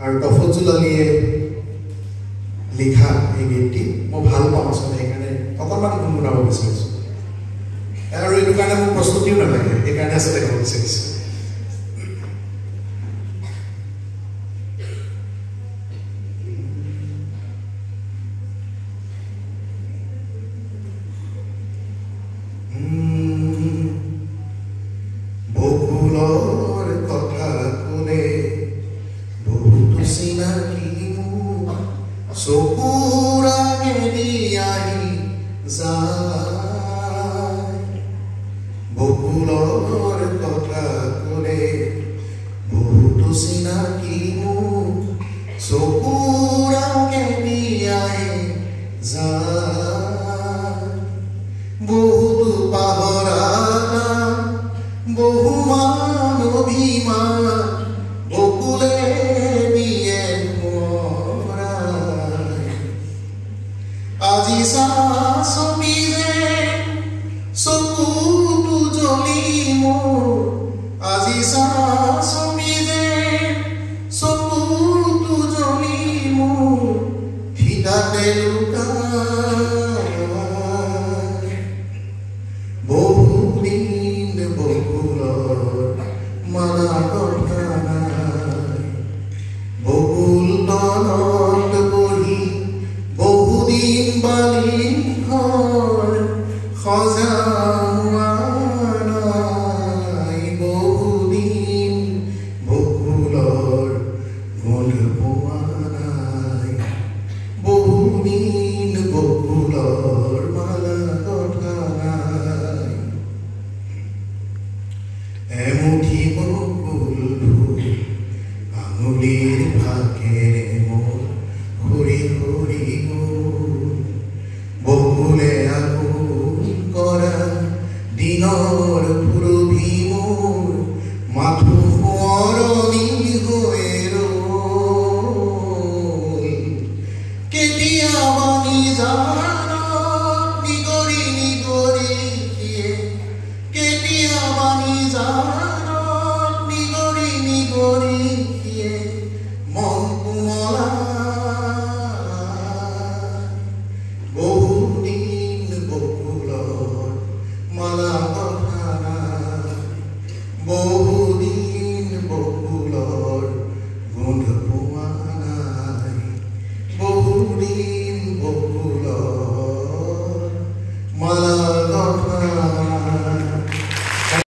আৰু তফজুল আলীয়ে লিখা এই গীতটি মই ভাল পাওঁ আচলতে সেইকাৰণে অকণমান গুণগুণাব বিচাৰিছোঁ আৰু এইটো কাৰণে মোৰ প্ৰস্তুতিও নালাগে সেইকাৰণে আচলতে গাব বিচাৰিছোঁ বকুলৰ কথা কোনে বহুতো চিনাকি চকুৰ আগেদি আহি যায় বকুলৰ কথা কোনে বহুতো চিনাকি চকুৰ আগেদি আহি যায় বহুতো পাহৰা বহুমান অভিমান বকুলে দিয়ে আজি চাবিলে চকুটো জ্বলি মোৰ আজি চাবিলে চকুটো জ্বলি মোৰ ভিতাতে লুকাই বহুদিন বকুলৰ মানা কথা নাই বকুল তলত বহি বহুদিন বালি ঘৰ সজা নাই বহুদিন বকুলৰ গোন্ধ পোৱা নাই বহুদিন বকুলৰ মালা কথা নাই এমুঠি বকুল আঙুলিৰ ফাকেৰে